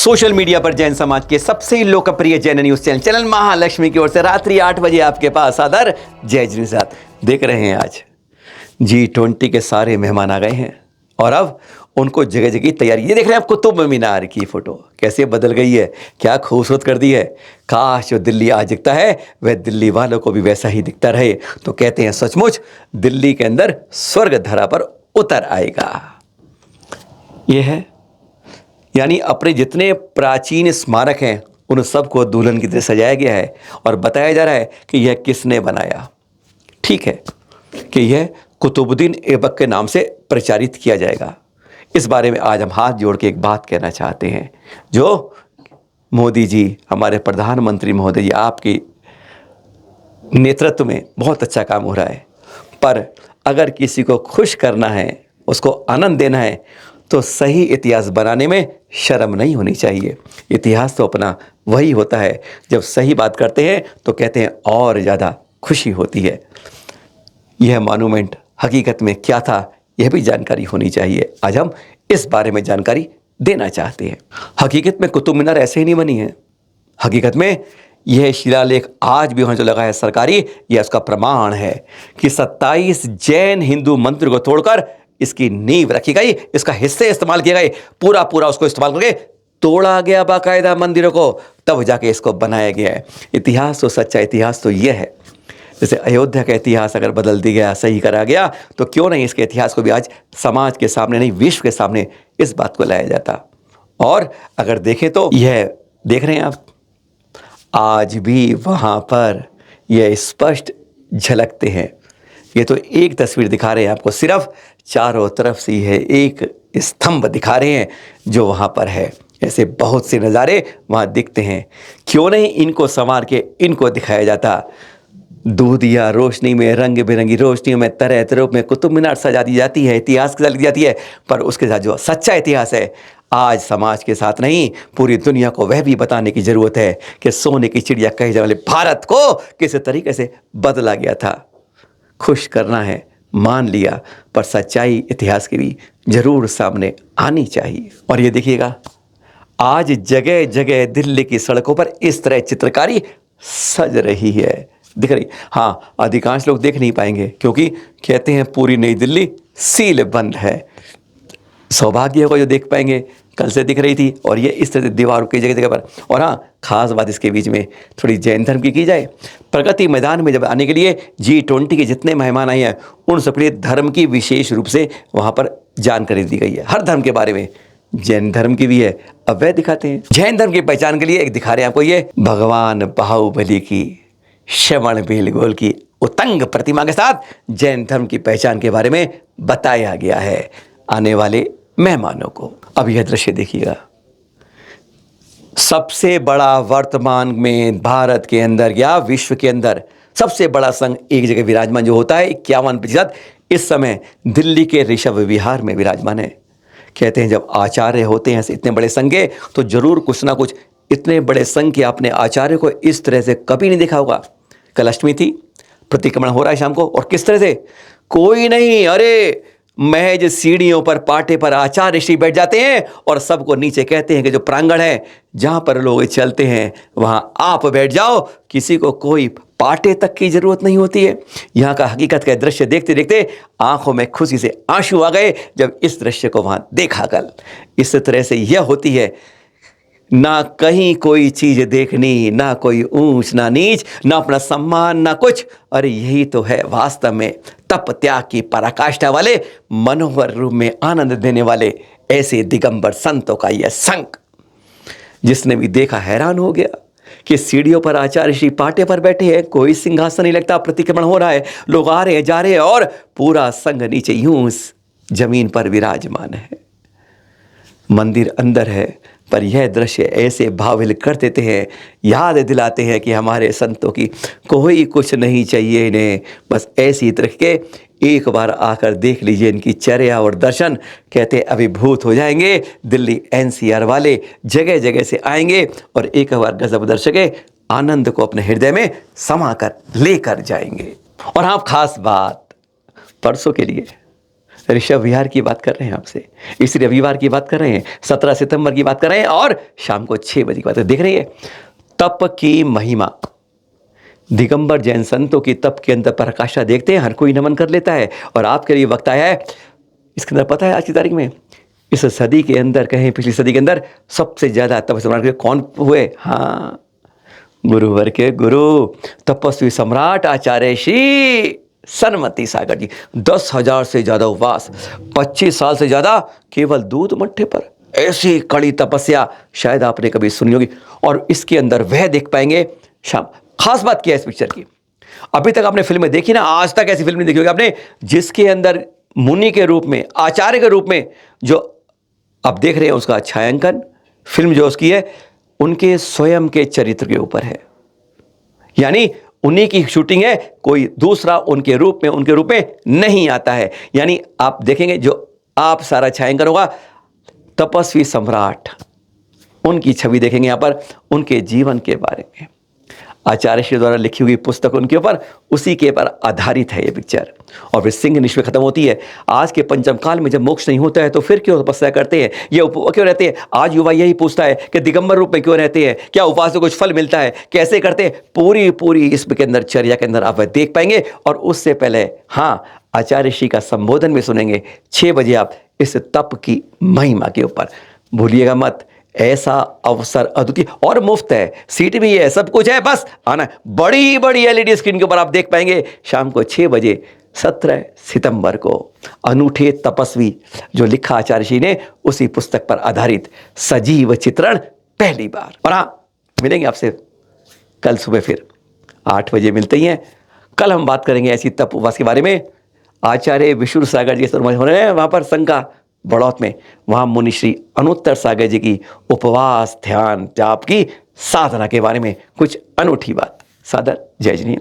Social media पर जैन समाज के सबसे लोकप्रिय जैन न्यूज चैनल महालक्ष्मी की ओर से रात्रि 8 बजे आपके पास आदर जय जी साथ देख रहे हैं। आज G20 के सारे मेहमान आ गए हैं और अब उनको जगह जगह तैयारी। ये देख रहे हैं आप कुतुब मीनार की फोटो कैसे बदल गई है, क्या खूबसूरत कर दी है। काश जो दिल्ली आज दिखता है वह दिल्ली वालों को भी वैसा ही दिखता रहे तो कहते हैं सचमुच दिल्ली के अंदर स्वर्ग धरा पर उतर आएगा। यह है यानी अपने जितने प्राचीन स्मारक हैं उन सबको दुल्हन की तरह सजाया गया है और बताया जा रहा है कि यह किसने बनाया। ठीक है कि यह कुतुबुद्दीन ऐबक के नाम से प्रचारित किया जाएगा। इस बारे में आज हम हाथ जोड़ के एक बात कहना चाहते हैं। जो मोदी जी हमारे प्रधानमंत्री महोदय जी आपके नेतृत्व में बहुत अच्छा काम हो रहा है, पर अगर किसी को खुश करना है, उसको आनंद देना है तो सही इतिहास बनाने में शर्म नहीं होनी चाहिए। इतिहास तो अपना वही होता है, जब सही बात करते हैं तो कहते हैं और ज़्यादा खुशी होती है। यह मॉन्यूमेंट हकीकत में क्या था यह भी जानकारी होनी चाहिए। आज हम इस बारे में जानकारी देना चाहते हैं। हकीकत में कुतुब मीनार ऐसे ही नहीं बनी है। हकीकत में यह शिलालेख आज भी वहाँ जो लगा है सरकारी, यह उसका प्रमाण है कि 27 जैन हिंदू मंदिर को तोड़कर इसकी नींव रखी गई, इसका हिस्से इस्तेमाल किए गए, पूरा उसको इस्तेमाल करके तोड़ा गया बाकायदा मंदिरों को, तब जाके इसको बनाया गया है। इतिहास तो सच्चा इतिहास तो यह है। जैसे अयोध्या का इतिहास अगर बदल दिया गया, सही करा गया, तो क्यों नहीं इसके इतिहास को भी आज समाज के सामने नहीं विश्व के सामने इस बात को लाया जाता। और अगर देखें तो यह देख रहे हैं आप, आज भी वहाँ पर यह स्पष्ट झलकते हैं। ये तो एक तस्वीर दिखा रहे हैं आपको, सिर्फ चारों तरफ से यह एक स्तंभ दिखा रहे हैं जो वहाँ पर है। ऐसे बहुत से नज़ारे वहाँ दिखते हैं, क्यों नहीं इनको संवार के इनको दिखाया जाता। दूधिया रोशनी में, रंग बिरंगी रोशनियों में, तरह तरह में कुतुब मीनार सजा दी जाती है, इतिहास की सजा दी जाती है, पर उसके साथ जो सच्चा इतिहास है आज समाज के साथ नहीं पूरी दुनिया को वह भी बताने की ज़रूरत है कि सोने की चिड़िया कहे जाने वाले भारत को किस तरीके से बदला गया था। खुश करना है, मान लिया, पर सच्चाई इतिहास की भी जरूर सामने आनी चाहिए। और ये देखिएगा आज जगह जगह दिल्ली की सड़कों पर इस तरह चित्रकारी सज रही है, दिख रही। हाँ, अधिकांश लोग देख नहीं पाएंगे क्योंकि कहते हैं पूरी नई दिल्ली सील बंद है। सौभाग्य होगा जो देख पाएंगे। कल से दिख रही थी और ये इस तरह से दीवारों की जगह जगह पर। और हाँ, खास बात इसके बीच में थोड़ी जैन धर्म की जाए। प्रगति मैदान में जब आने के लिए G20 के जितने मेहमान आए हैं उन सबके धर्म की विशेष रूप से वहाँ पर जानकारी दी गई है, हर धर्म के बारे में। जैन धर्म की भी है, अब वह दिखाते हैं। जैन धर्म की पहचान के लिए एक दिखा रहे हैं आपको, ये भगवान बाहुबली की श्रवण बेलगोल की उतंग प्रतिमा के साथ जैन धर्म की पहचान के बारे में बताया गया है आने वाले मेहमानों को। अब यह दृश्य देखिएगा, सबसे बड़ा वर्तमान में भारत के अंदर या विश्व के अंदर सबसे बड़ा संघ एक जगह विराजमान जो होता है 51% इस समय दिल्ली के ऋषभ विहार में विराजमान है। कहते हैं जब आचार्य होते हैं इतने बड़े संघ के तो जरूर कुछ ना कुछ, इतने बड़े संघ के आपने आचार्य को इस तरह से कभी नहीं देखा होगा। कल अष्टमी थी, प्रतिक्रमण हो रहा है शाम को, और किस तरह से कोई नहीं, अरे महज सीढ़ियों पर पाटे पर आचार्य ऋषि बैठ जाते हैं और सबको नीचे कहते हैं कि जो प्रांगण है जहां पर लोग चलते हैं वहां आप बैठ जाओ, किसी को कोई पाटे तक की जरूरत नहीं होती है। यहाँ का हकीकत का दृश्य देखते देखते आंखों में खुशी से आंसू आ गए जब इस दृश्य को वहां देखा। कल इस तरह से यह होती है, ना कहीं कोई चीज देखनी, ना कोई ऊंच ना नीच, ना अपना सम्मान ना कुछ। अरे यही तो है वास्तव में तप त्याग की पराकाष्ठा वाले, मनोहर रूप में आनंद देने वाले ऐसे दिगंबर संतों का यह संघ। जिसने भी देखा हैरान हो गया कि सीढ़ियों पर आचार्य ऋषि पाटे पर बैठे हैं, कोई सिंहासन नहीं लगता, प्रतिक्रमण हो रहा है, लोग आ रहे हैं जा रहे हैं और पूरा संघ नीचे यूं जमीन पर विराजमान है। मंदिर अंदर है पर यह दृश्य ऐसे भाविल कर देते हैं, याद दिलाते हैं कि हमारे संतों की कोई कुछ नहीं चाहिए इन्हें, बस ऐसी तरह के एक बार आकर देख लीजिए इनकी चर्या और दर्शन। कहते अभिभूत हो जाएंगे। दिल्ली NCR वाले जगह जगह से आएंगे और एक बार गजब दर्शके आनंद को अपने हृदय में समाकर लेकर जाएंगे। और हाँ, खास बात परसों के लिए ऋषभ विहार की बात कर रहे हैं आपसे, इस रविवार की बात कर रहे हैं, 17 सितंबर की बात कर रहे हैं और शाम को 6 बजे की बात देख रही है। तप की महिमा, दिगंबर जैन संतों की तप के अंदर प्रकाशा देखते हैं, हर कोई नमन कर लेता है। और आपके लिए वक्त आया है, इसके अंदर पता है आज की तारीख में इस सदी के अंदर, कहें पिछली सदी के अंदर, सबसे ज्यादा तप सम्राट कौन हुए? हाँ, गुरुवर के गुरु तपस्वी सम्राट आचार्य श्री सनमति सागर जी। 10,000 से ज्यादा उपवास, 25 साल से ज्यादा केवल दूध मट्ठे पर, ऐसी कड़ी तपस्या शायद आपने कभी सुनी होगी। और इसके अंदर वह देख पाएंगे शाम। खास बात क्या है इस पिक्चर की, अभी तक आपने फिल्में देखी ना, आज तक ऐसी फिल्म नहीं देखी होगी आपने जिसके अंदर मुनि के रूप में, आचार्य के रूप में जो आप देख रहे हैं उसका छायांकन फिल्म जो उसकी है उनके स्वयं के चरित्र के ऊपर है, यानी उन्हीं की शूटिंग है, कोई दूसरा उनके रूप में नहीं आता है। यानी आप देखेंगे जो आप सारा छायांकन होगा तपस्वी सम्राट, उनकी छवि देखेंगे यहां पर, उनके जीवन के बारे में आचार्य श्री द्वारा लिखी हुई पुस्तक उनके ऊपर, उसी के पर आधारित है ये पिक्चर। और फिर सिंह निश्चय खत्म होती है। आज के पंचम काल में जब मोक्ष नहीं होता है तो फिर क्यों तपस्या करते हैं, ये क्यों रहते हैं? आज युवा यही पूछता है कि दिगंबर रूप में क्यों रहते हैं, क्या उपवास से कुछ फल मिलता है, कैसे करते हैं? पूरी इसके अंदर, चर्या के अंदर आप देख पाएंगे। और उससे पहले हाँ, आचार्य श्री का संबोधन भी सुनेंगे 6 बजे आप इस तप की महिमा के ऊपर, भूलिएगा मत। ऐसा अवसर अद्वितीय और मुफ्त है, सीट भी है, सब कुछ है, बस आना। बड़ी एलईडी स्क्रीन के ऊपर आप देख पाएंगे शाम को 6 बजे 17 सितंबर को अनूठे तपस्वी जो लिखा आचार्य श्री ने, उसी पुस्तक पर आधारित सजीव चित्रण पहली बार। और हाँ, मिलेंगे आपसे कल सुबह फिर 8 बजे मिलते ही हैं। कल हम बात करेंगे ऐसी तप उपवास के बारे में। आचार्य विशुर सागर जी हो रहे हैं वहां पर संका बड़ौत में, वहां मुनि श्री अनुत्तर सागर जी की उपवास ध्यान जाप की साधना के बारे में कुछ अनूठी बात। सादर जय जनीन।